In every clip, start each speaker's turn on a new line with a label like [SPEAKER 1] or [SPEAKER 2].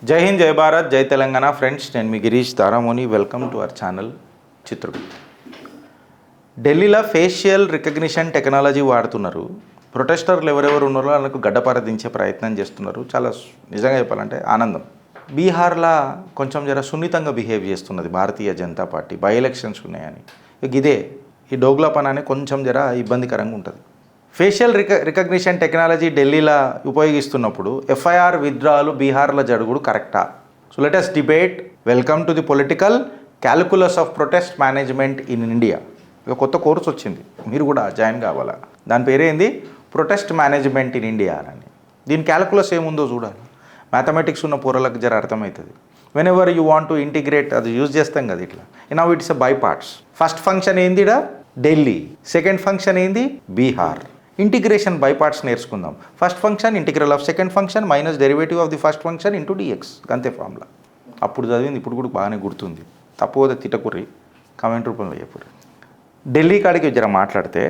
[SPEAKER 1] జై హింద్, జై భారత్, జై తెలంగాణ. ఫ్రెండ్స్, నేను మీ Girish Taramoni. Welcome to our channel Chitragupta. ఢిల్లీలో ఫేషియల్ రికగ్నిషన్ టెక్నాలజీ వాడుతున్నారు. ప్రొటెస్టర్లు ఎవరెవరు ఉన్నారో వాళ్ళకు గడ్డపారదించే ప్రయత్నం చేస్తున్నారు. చాలా నిజంగా చెప్పాలంటే ఆనందం. బీహార్లో కొంచెం జర సున్నితంగా బిహేవ్ చేస్తున్నది Bharatiya Janata party. By elections ఉన్నాయని ఇదే ఈ డోగ్లా పని అని కొంచెం జర ఇబ్బందికరంగా ఉంటుంది. ఫేషియల్ రికగ్నిషన్ టెక్నాలజీ ఢిల్లీలో ఉపయోగిస్తున్నప్పుడు ఎఫ్ఐఆర్ విత్డ్రాలు బీహార్లో జరుగుడు కరెక్టా? So let us debate. Welcome to the political calculus of protest management in India. ఇక కొత్త కోర్స్ వచ్చింది, మీరు కూడా జాయిన్ కావాలా. దాని పేరేంది? ప్రొటెస్ట్ మేనేజ్మెంట్ ఇన్ ఇండియా అని. దీని క్యాలిక్యులస్ ఏముందో చూడాలి. మ్యాథమెటిక్స్ ఉన్న పూరలకు జర అర్థమవుతుంది. Whenever you want to integrate అది యూజ్ చేస్తాం కదా ఇట్లా. Now it's by parts. First function ఏందిడా? ఢిల్లీ. సెకండ్ ఫంక్షన్ ఏంది? బీహార్. ఇంటిగ్రేషన్ బై పార్ట్స్ నేర్చుకుందాం. First function integral of second function minus derivative of the first function into DX. అంతే formula. అప్పుడు చదివింది ఇప్పుడు కూడా బాగానే గుర్తుంది. తప్పుపోతే తిట్టకుర్రి, కామెంట్ రూపంలో చెప్పుర్రి. ఢిల్లీ కాడికి జర మాట్లాడితే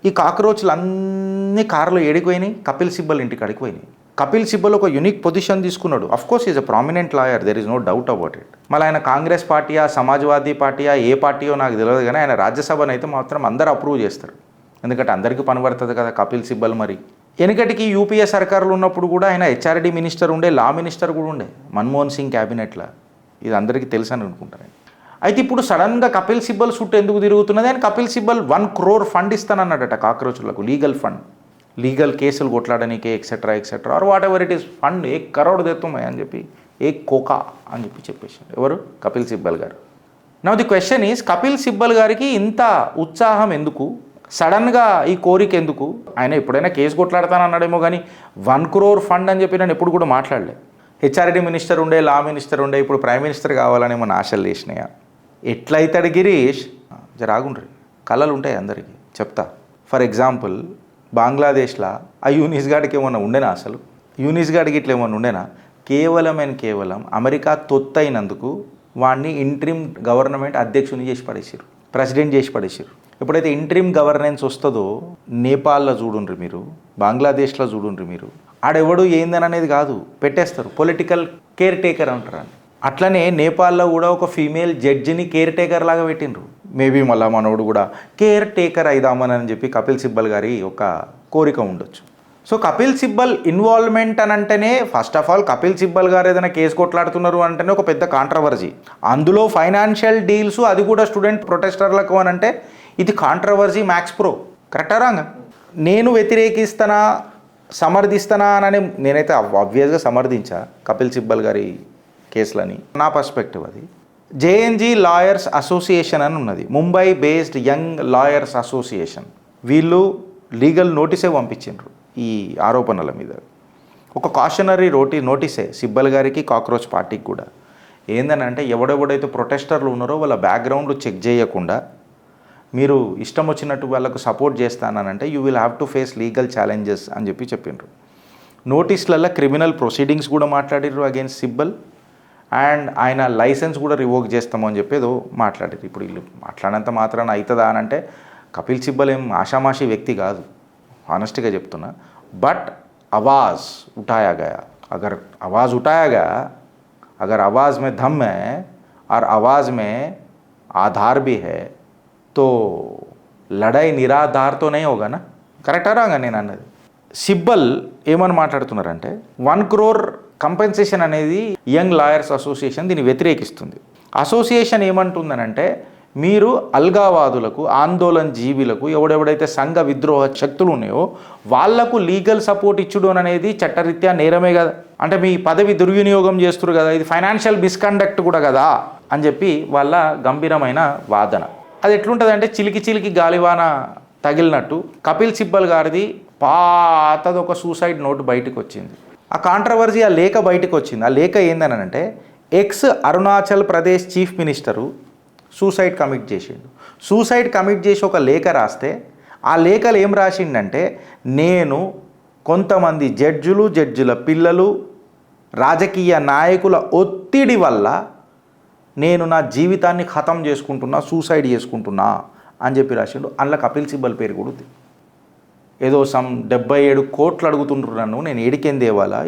[SPEAKER 1] ఈ కాక్రోచ్లు అన్ని కార్లో ఏడిపోయినాయి. కపిల్ సిబ్బల్ ఇంటి కాడికి పోయినాయి. కపిల్ సిబ్బల్ ఒక యూనిక్ పొజిషన్ తీసుకున్నాడు. Of course is a prominent lawyer, there is no doubt about it. మళ్ళీ ఆయన కాంగ్రెస్ పార్టీయా, సమాజ్వాదీ పార్టీయా, ఏ పార్టీయో నాకు తెలియదు, కానీ ఆయన రాజ్యసభనైతే మాత్రం అందరూ అప్రూవ్ చేస్తారు. ఎందుకంటే అందరికీ పని పడుతుంది కదా కపిల్ సిబ్బల్. మరి వెనుకటికి యూపీఏ సర్కారులు ఉన్నప్పుడు కూడా ఆయన హెచ్ఆర్డీ మినిస్టర్ ఉండే, లా మినిస్టర్ కూడా ఉండే మన్మోహన్ సింగ్ క్యాబినెట్లో. ఇది అందరికీ తెలుసు అని అనుకుంటాను. అయితే ఇప్పుడు సడన్గా కపిల్ సిబ్బల్ చుట్టూ ఎందుకు తిరుగుతున్నది? అని కపిల్ సిబ్బల్ 1 crore ఫండ్ ఇస్తానన్నాడట కాక్రోచ్లకు, లీగల్ ఫండ్, లీగల్ కేసులు కొట్లాడనీకే etcetera etcetera or whatever it is fund. 1 crore దేతున్నాయి అని చెప్పి, కోకా అని చెప్పేసాడు. ఎవరు? కపిల్ సిబ్బల్ గారు. Now the question is, Kapil Sibal గారికి ఇంత ఉత్సాహం ఎందుకు? సడన్గా ఈ కోరిక ఎందుకు? ఆయన ఎప్పుడైనా కేసు కొట్లాడతానన్నాడేమో, కానీ 1 crore ఫండ్ అని చెప్పి నేను ఎప్పుడు కూడా మాట్లాడలే. హెచ్ఆర్డీ మినిస్టర్ ఉండే, లా మినిస్టర్ ఉండే, ఇప్పుడు ప్రైమ్ మినిస్టర్ కావాలని మన ఆశలు లేచినాయా? ఎట్లయితాడు గిరీష్? జరాగుండ్రి, కళలు ఉంటాయి అందరికీ. చెప్తా. ఫర్ ఎగ్జాంపుల్, బంగ్లాదేశ్లో ఆ యూనిస్ గాడికి ఏమన్నా ఉండేనా? అసలు యూనిస్ గాడికి ఇట్లా ఏమన్నా ఉండేనా? కేవలం అమెరికా తొత్తైనందుకు వాడిని ఇంట్రిమ్ గవర్నమెంట్ అధ్యక్షుని చేసి పడేసారు, ప్రెసిడెంట్ చేసి పడేసారు. ఎప్పుడైతే ఇంట్రిమ్ గవర్నెన్స్ వస్తుందో, నేపాల్లో చూడుండ్రి మీరు, బంగ్లాదేశ్లో చూడుండ్రి మీరు, ఆడెవడు ఏందని అనేది కాదు, పెట్టేస్తారు. పొలిటికల్ కేర్ టేకర్ అంటారు. అట్లనే నేపాల్లో కూడా ఒక ఫీమేల్ జడ్జిని కేర్ టేకర్ లాగా పెట్టిండ్రు. మేబీ మళ్ళీ మనోడు కూడా కేర్ టేకర్ అయిదామని చెప్పి కపిల్ సిబ్బల్ గారి ఒక కోరిక ఉండొచ్చు. సో కపిల్ సిబ్బల్ ఇన్వాల్వ్మెంట్ అని అంటేనే, first of all Kapil Sibal గారు ఏదైనా కేసు కొట్లాడుతున్నారు అంటేనే ఒక పెద్ద కాంట్రవర్సీ. అందులో ఫైనాన్షియల్ డీల్స్, అది కూడా స్టూడెంట్ ప్రొటెస్టర్లకు అని అంటే ఇది కాంట్రవర్సీ మ్యాక్స్ ప్రో. కరెక్టా రాంగా? నేను వ్యతిరేకిస్తానా సమర్థిస్తానా అని నేనైతే ఆబ్వియస్గా సమర్థించా కపిల్ సిబ్బల్ గారి కేసులని. నా పర్స్పెక్టివ్ అది. జేఎన్జీ లాయర్స్ అసోసియేషన్ అని ఉన్నది, Mumbai based young lawyers association. వీళ్ళు లీగల్ నోటీసే పంపించారు ఈ ఆరోపణల మీద. ఒక కాషనరీ నోటీసే సిబ్బల్ గారికి, కాక్రోచ్ పార్టీకి కూడా. ఏందనంటే, ఎవడెవడైతే ప్రొటెస్టర్లు ఉన్నారో వాళ్ళ బ్యాక్గ్రౌండ్ చెక్ చేయకుండా మీరు ఇష్టం వచ్చినట్టు వాళ్ళకు సపోర్ట్ చేస్తానంటే you will have to face legal challenges అని చెప్పిండ్రు. నోటీస్లలో క్రిమినల్ ప్రొసీడింగ్స్ కూడా మాట్లాడిర్రు అగైన్స్ సిబ్బల్, అండ్ ఆయన లైసెన్స్ కూడా రివోక్ చేస్తామని చెప్పి ఏదో మాట్లాడారు. ఇప్పుడు వీళ్ళు మాట్లాడినంత మాత్రాన అవుతుందా అని అంటే, కపిల్ సిబ్బల్ ఏం ఆషామాషి వ్యక్తి కాదు, హానెస్ట్గా చెప్తున్నా. బట్ आवाज़ उठाया गया, अगर आवाज़ उठाया गया, अगर आवाज़ में दम है और आवाज़ में आधार भी है तो लड़ाई निराधार तो नहीं होगा ना. కరెక్టా రాగా నేను అన్నది? సిబ్బల్ ఏమని మాట్లాడుతున్నారంటే, 1 crore కంపెన్సేషన్ అనేది యంగ్ లాయర్స్ అసోసియేషన్ దీన్ని వ్యతిరేకిస్తుంది. అసోసియేషన్ ఏమంటుందనంటే, మీరు అల్గావాదులకు, ఆందోళన జీవులకు, ఎవడెవడైతే సంఘ విద్రోహ శక్తులు ఉన్నాయో వాళ్లకు లీగల్ సపోర్ట్ ఇచ్చుడు అనేది చట్టరీత్యా నేరమే కదా. అంటే మీ పదవి దుర్వినియోగం చేస్తున్నారు కదా, ఇది ఫైనాన్షియల్ మిస్కండక్ట్ కూడా కదా అని చెప్పి వాళ్ళ గంభీరమైన వాదన. అది ఎట్లుంటుంది అంటే, చిలికి గాలివాన తగిలినట్టు కపిల్ సిబ్బల్ గారిది పాతది ఒక సూసైడ్ నోట్ బయటకు వచ్చింది. ఆ కాంట్రవర్సీ, ఆ లేఖ బయటకు వచ్చింది. ఆ లేఖ ఏందనంటే, ex Arunachal Pradesh chief minister suicide commit చేసిండు. సూసైడ్ కమిట్ చేసి ఒక లేఖ రాస్తే, ఆ లేఖలు ఏం రాసిండంటే, నేను కొంతమంది జడ్జుల పిల్లలు, రాజకీయ నాయకుల ఒత్తిడి వల్ల నేను నా జీవితాన్ని ఖతం చేసుకుంటున్నా, సూసైడ్ చేసుకుంటున్నా అని చెప్పి రాసిండు. అందులో కపిల్ సిబ్బల్ పేరు కూడా ఉంది. ఏదో 77 కోట్లు అడుగుతుండ్రు నన్ను, నేను ఏడికేం తేవాలా,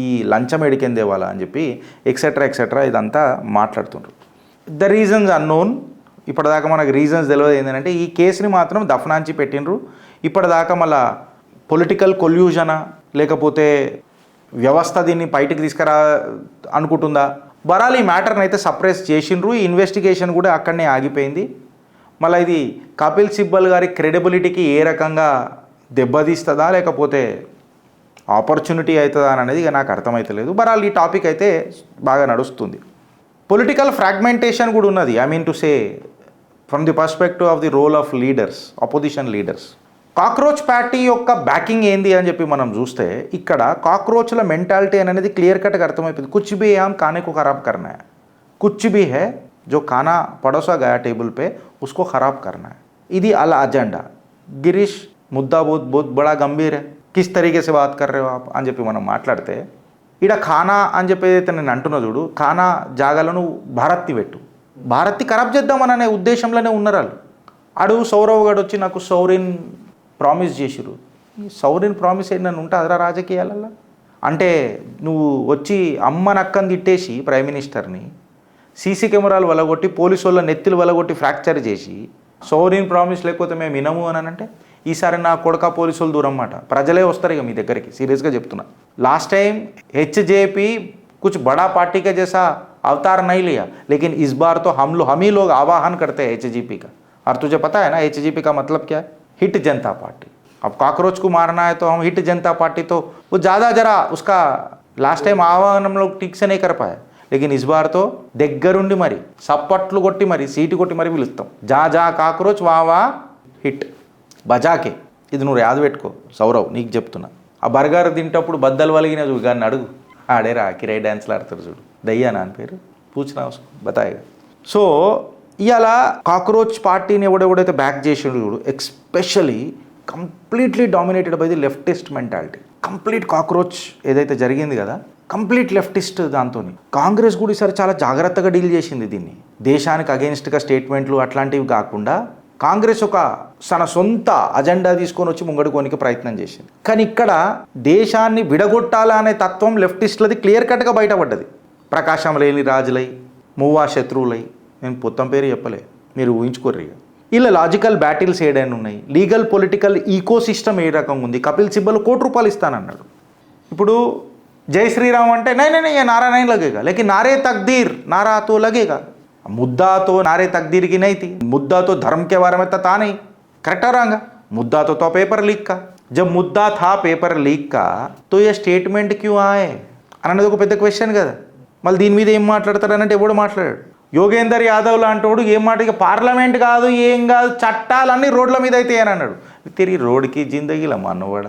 [SPEAKER 1] ఈ లంచం ఏడికేం తేవాలా అని చెప్పి ఎక్సెట్రా ఇదంతా మాట్లాడుతుండ్రు. The reasons unknown. ఇప్పటిదాకా మనకు రీజన్స్ తెలియదు. ఏంటంటే ఈ కేసుని మాత్రం దఫనాంచి పెట్టిండ్రు. ఇప్పటిదాకా మళ్ళా పొలిటికల్ కొల్యూజనా లేకపోతే వ్యవస్థ దీన్ని బయటికి తీసుకురా అనుకుంటుందా, బరాలు ఈ మ్యాటర్ని అయితే సప్రెస్ చేసిండ్రు. ఈ ఇన్వెస్టిగేషన్ కూడా అక్కడనే ఆగిపోయింది. మళ్ళీ ఇది కపిల్ సిబ్బల్ గారి క్రెడిబిలిటీకి ఏ రకంగా దెబ్బతీస్తుందా లేకపోతే ఆపర్చునిటీ అవుతుందా అనేది ఇక నాకు అర్థమవుతలేదు. బరాలు ఈ టాపిక్ అయితే బాగా నడుస్తుంది. పొలిటికల్ ఫ్రాగ్మెంటేషన్ కూడా ఉన్నది. I mean to say from the perspective of the role of leaders, opposition leaders. Cockroach party యొక్క బ్యాకింగ్ ఏంది అని చెప్పి మనం చూస్తే ఇక్కడ కాక్రోచ్ల మెంటాలిటీ అనేది క్లియర్ కట్గా అర్థమైపోయింది. కుచ్ భీ హై హమ్ ఖానే కో ఖరాబ్ కర్నా హై, కుచ్ భీ హై जो खाना पड़ोसा गया टेबल पे उसको ख़राब करना है. ఇది అలా అజెండా. గిరీష్ ముద్దా बहुत बड़ा गंभीर है, किस तरीके से बात कर रहे हो आप అని చెప్పి మనం మాట్లాడితే ఇక్కడ ఖానా అని చెప్పి అయితే నేను అంటున్నా చూడు, ఖానా జాగాలను భారత్తి పెట్టు, భారత్తి ఖరాబ్ చేద్దామనే ఉద్దేశంలోనే ఉన్నారు వాళ్ళు. అడు సౌరవ్ గడు వచ్చి నాకు సౌరిన్ ప్రామిస్ చేసిరు. సౌరిన్ ప్రామిస్ ఏంటని ఉంటే అదరా రాజకీయాలల్లో అంటే నువ్వు వచ్చి అమ్మ నక్కని తిట్టేసి ప్రైమ్ మినిస్టర్ని సీసీ కెమెరాలు వలగొట్టి పోలీసు వాళ్ళ నెత్తులు వలగొట్టి ఫ్రాక్చర్ చేసి సౌరిన్ ప్రామిస్ లేకపోతే మేము వినము అని అంటే ఈసారి నా కొడుక పోలీసులు దూరం మాట ప్రజలే వస్తారు ఇక మీ దగ్గరికి. సీరియస్గా చెప్తున్నా. లాస్ట్ टाइम HJP कुछ बड़ा पार्टी का जैसा अवतार नहीं लिया, लेकिन इस बार तो हम ही लोग आवाहन करते हैं HJP का. और तुझे पता है ना HJP का मतलब क्या है? हिट जनता पार्टी. अब कॉकरोच को मारना है तो हम हिट जनता पार्टी, तो वो ज़्यादा जरा उसका लास्ट टाइम आह्वान हम लोग ठीक से नहीं कर पाए, लेकिन इस बार तो దగ్గరుండి మరి సప్పట్లు కొట్టి మరి సీటు కొట్టి మరి పిలుస్తాం. జా కాక్రోచ్ వా హిట్ బజాకే. ఇది నువ్వు యాద పెట్టుకో సౌరవ్, నీకు చెప్తున్నా. ఆ బర్గర్ తింటప్పుడు బద్దలు వలిగిన చూడు కానీ అడుగు, ఆడేరా కిరాయి డ్యాన్స్లు ఆడతారు చూడు, దయ్యానా అని పేరు పూచిన బతాయిగా. సో ఇవాళ కాక్రోచ్ పార్టీని ఎవడెవడైతే బ్యాక్ చేసిండు చూడు, especially completely dominated by the leftist mentality. Complete cockroach ఏదైతే జరిగింది కదా, కంప్లీట్ లెఫ్టిస్ట్. దాంతో కాంగ్రెస్ కూడా ఈసారి చాలా జాగ్రత్తగా డీల్ చేసింది దీన్ని. దేశానికి అగెన్స్ట్గా స్టేట్మెంట్లు అట్లాంటివి కాకుండా కాంగ్రెస్ ఒక తన సొంత అజెండా తీసుకొని వచ్చి ముంగడుకోనికి ప్రయత్నం చేసింది. కానీ ఇక్కడ దేశాన్ని విడగొట్టాలా అనే తత్వం లెఫ్టిస్టులది క్లియర్ కట్గా బయటపడ్డది. ప్రకాశం లేని రాజులై, మువ్వా శత్రువులై, నేను మొత్తం పేరు చెప్పలే, మీరు ఊహించుకోర్రి. ఇలా లాజికల్ బ్యాటిల్స్ ఏడైనా ఉన్నాయి. లీగల్ పొలిటికల్ ఈకో సిస్టమ్ ఏ రకంగా ఉంది. కపిల్ సిబ్బల్ ₹1 కోటి ఇస్తానన్నాడు. ఇప్పుడు जय श्री राम అంటే नहीं ये नारा नहीं लगेगा, लेकिन नारे तकदीर नारा तो लगेगा. मुद्दा तो नारे तकदीर की नहीं थी, मुद्दा तो धर्म के बारे में था नहीं. करेक्ट रहा मुद्दा तो पेपर लीक का. जब मुद्दा था पेपर लीक का तो ये स्टेटमेंट क्यों आए అనేది ఒక పెద్ద క్వశ్చన్ కదా. మళ్ళీ దీని మీద ఏం మాట్లాడతాడనంటే ఎవడు మాట్లాడాడు. యోగేందర్ యాదవ్ లాంటోడు ఏం మాట, ఇక పార్లమెంట్ కాదు ఏం కాదు చట్టాలన్నీ రోడ్ల మీద అయితే అని అన్నాడు. తిరిగి రోడ్కి జిందగీల అన్నవాడ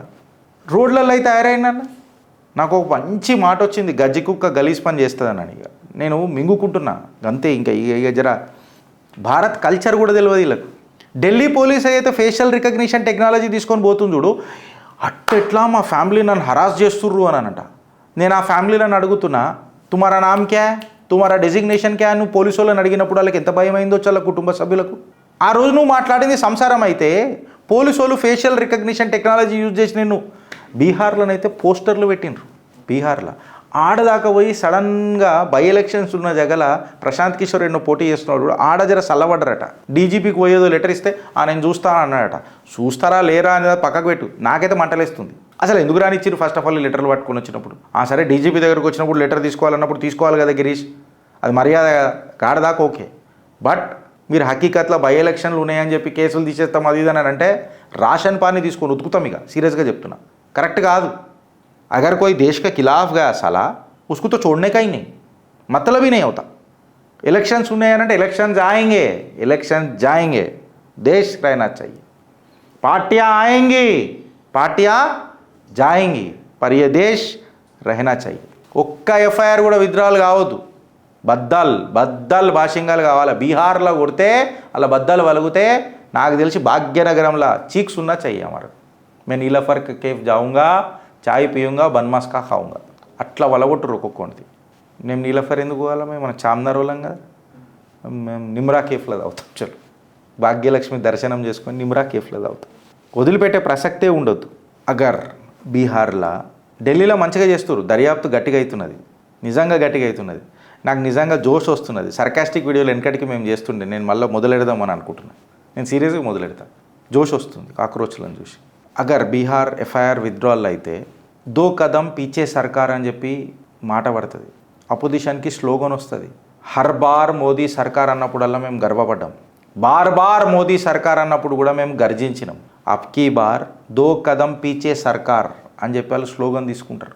[SPEAKER 1] రోడ్లలో అయితే తయారైనా. నాకు ఒక మంచి మాట వచ్చింది, గజ్జి కుక్క గలీజ్ పని చేస్తుందని. ఇక నేను మింగుకుంటున్నా అంతే. ఇక జర భారత్ కల్చర్ కూడా తెలియదు వీళ్ళకు. ఢిల్లీ పోలీస్ అయితే ఫేషియల్ రికగ్నిషన్ టెక్నాలజీ తీసుకొని పోతుంది చూడు, అట్టెట్లా మా ఫ్యామిలీ నన్ను హరాస్ చేస్తుర్రు అని అనంట. నేను ఆ ఫ్యామిలీ నన్ను అడుగుతున్నా, తుమారా నామ్ క్యా, తుమారా డెసిగ్నేషన్ క్యా. నువ్వు పోలీసు వాళ్ళని అడిగినప్పుడు వాళ్ళకి ఎంత భయం అయిందో వాళ్ళ కుటుంబ సభ్యులకు. ఆ రోజు నువ్వు మాట్లాడింది సంసారం అయితే పోలీసు వాళ్ళు ఫేషియల్ రికగ్నిషన్ టెక్నాలజీ యూజ్ చేసి నిన్ను బీహార్లోనైతే పోస్టర్లు పెట్టిండ్రు. బీహార్లో ఆడదాకా పోయి సడన్గా బై ఎలక్షన్స్ ఉన్న జగల ప్రశాంత్ కిషోర్ ఎన్నో పోటీ చేస్తున్నాడు. ఆడ జర చల్లబడ్డరట. డీజీపీకి పోయేదో లెటర్ ఇస్తే నేను చూస్తాను అన్నాడట. చూస్తారా లేరా అనేది పక్కకు పెట్టు, నాకైతే మంటలేస్తుంది. అసలు ఎందుకు రానిచ్చారు ఫస్ట్ ఆఫ్ ఆల్ లెటర్లు పట్టుకొని వచ్చినప్పుడు? సరే డీజీపీ దగ్గరకు వచ్చినప్పుడు లెటర్ తీసుకోవాలన్నప్పుడు తీసుకోవాలి కదా గిరీష్, అది మర్యాద కాడదాకా ఓకే. బట్ మీరు హకీకత్లో బై ఎలక్షన్లు ఉన్నాయని చెప్పి కేసులు తీసేస్తాం అది ఇదని అంటే రాషన్ పానీ తీసుకొని ఉతుకుతాం. ఇక సీరియస్గా చెప్తున్నా, కరెక్ట్ కాదు. अगर कोई देश के खिलाफ गया साला उसको तो छोड़ने का ही नहीं, मतलब ही नहीं होता. इलेक्शन सुने ना, इलेक्शन जाएंगे, देश रहना चाहिए. पार्टियां आएंगी, पार्टियां जाएंगी, पर ये देश रहना चाहिए. ఒక్క ఎఫ్ఐఆర్ కూడా విత్డ్రాల్ కావద్దు. బద్దల్ భాషింగాలు కావాలి. బీహార్లో కొడితే అలా బద్దలు వలిగితే నాకు తెలిసి భాగ్యనగరంలో చీక్స్ ఉన్నా చెయ్యి అమరు. मैं नीलाफर కేఫ్ जाऊँगा, చాయ్ పియూంగా, బన్మాస్కా ఖాऊंगा. అట్లా వలగొట్టురు ఒక్కొక్కటి. మేము నీలఫర్ ఎందుకు పోవాలా? మేము మన చామ్నార్ వాళ్ళం కదా. మేము నిమ్రా కేఫ్లో తాగుతాం. చలో భాగ్యలక్ష్మి దర్శనం చేసుకొని నిమ్రా కేఫ్లో తాగుతాం. వదిలిపెట్టే ప్రసక్తే ఉండొద్దు. అగర్ బీహార్లో ఢిల్లీలో మంచిగా చేస్తారు, దర్యాప్తు గట్టిగా అవుతున్నది, నిజంగా గట్టిగా అవుతున్నది. నాకు నిజంగా జోష్ వస్తున్నది. సర్కాస్టిక్ వీడియోలు వెనకటికి మేము చేస్తుండే, నేను మళ్ళీ మొదలెడదామని అనుకుంటున్నాను. నేను సీరియస్గా మొదలెడతాను. జోష్ వస్తుంది కాక్రోచ్లను చూసి. అగర్ బీహార్ ఎఫ్ఐఆర్ విత్డ్రాల్ అయితే దో కదం పీచే సర్కార్ అని చెప్పి మాట పడుతుంది. అపోజిషన్కి స్లోగన్ వస్తుంది. హర్ బార్ మోదీ సర్కార్ అన్నప్పుడల్లా మేము గర్వపడ్డాం, బార్ బార్ మోదీ సర్కార్ అన్నప్పుడు కూడా మేము గర్జించినాం. అబ్కీ బార్ దో కదం పీచే సర్కార్ అని చెప్పి వాళ్ళు స్లోగన్ తీసుకుంటారు.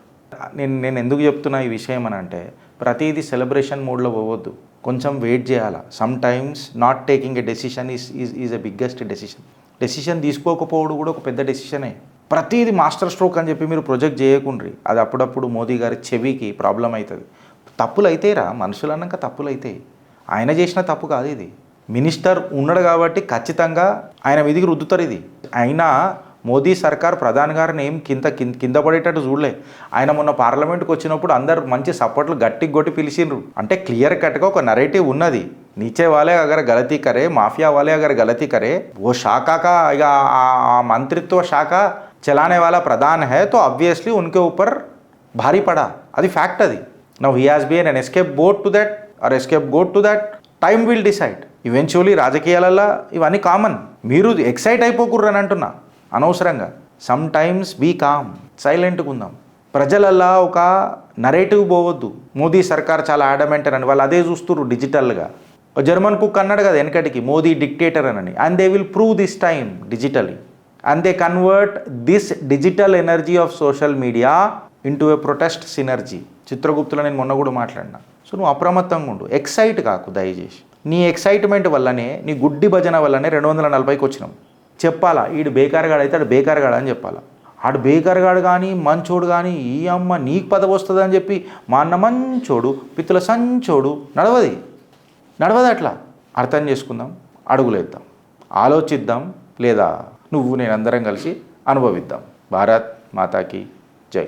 [SPEAKER 1] నేను ఎందుకు చెప్తున్నా ఈ విషయం అని అంటే, ప్రతిదీ సెలబ్రేషన్ మోడ్లో పోవద్దు, కొంచెం వెయిట్ చేయాలా. Some times not taking a decision is a biggest decision తీసుకోకపోవడం కూడా ఒక పెద్ద డెసిషనే. ప్రతిదీ మాస్టర్ స్ట్రోక్ అని చెప్పి మీరు ప్రొజెక్ట్ చేయకుండ్రి, అది అప్పుడప్పుడు మోదీ గారి చెవికి ప్రాబ్లం అవుతుంది. తప్పులు అయితేరా, మనుషులు అన్నాక తప్పులు అవుతాయి. ఆయన చేసిన తప్పు కాదు ఇది. మినిస్టర్ ఉన్నాడు కాబట్టి ఖచ్చితంగా ఆయన మీదికి రుద్దుతారు ఇది. అయినా మోదీ సర్కార్ ప్రధాని గారిని ఏం కింద పడేటట్టు చూడలే. ఆయన మొన్న పార్లమెంట్కి వచ్చినప్పుడు అందరు మంచి సపోర్ట్లు గట్టికి కొట్టి పిలిచిండ్రు. అంటే క్లియర్ కట్గా ఒక నరేటివ్ ఉన్నది. नीचे वाले अगर गलती करे, माफिया वाले अगर गलती करे, वो शाखा का या मंत्रित्व शाखा चलाने वाला प्रधान है तो ऑब्वियसली उनके ऊपर भारी पड़ा. అది ఫ్యాక్ట్. అది now he has been an escape boat to that or escape goat to that. Time will decide. Eventually రాజకీయాలలో ఇవన్నీ కామన్. మీరు ఎక్సైట్ అయిపోకుర్రు అని అంటున్నా అనవసరంగా. సమ్ టైమ్స్ బీ కామ్, సైలెంట్గా ఉందాం. ప్రజలల్లో ఒక నరేటివ్ పోవద్దు, మోదీ సర్కార్ చాలా ఆడమెంటర్ అని. వాళ్ళు అదే చూస్తున్నారు డిజిటల్గా. జర్మన్ కుక్ అన్నాడు కదా వెనకటికి, మోదీ డిక్టేటర్ అని. And they will prove this time digitally. And they convert this digital energy of social media into a protest synergy. చిత్రగుప్తులో నేను మొన్న కూడా మాట్లాడినా. సో నువ్వు అప్రమత్తంగా ఉండు, ఎక్సైట్ కాకు దయచేసి. నీ ఎక్సైట్మెంట్ వల్లనే, నీ గుడ్డి భజన వల్లనే 240కి వచ్చినాం. చెప్పాలా ఈడు బేకార్గాడు అయితే ఆడు బేకార్గాడు అని చెప్పాలా. ఆడు బేకార్గాడు కానీ మంచోడు కానీ ఈ అమ్మ నీకు పదవి వస్తుంది అని చెప్పి మా అన్న మంచోడు పిత్తుల సంచోడు నడవదు అట్లా. అర్థం చేసుకుందాం, అడుగులేద్దాం, ఆలోచిద్దాం, లేదా నువ్వు నేను అందరం కలిసి అనుభవిద్దాం. భారత్ మాతాకి జై.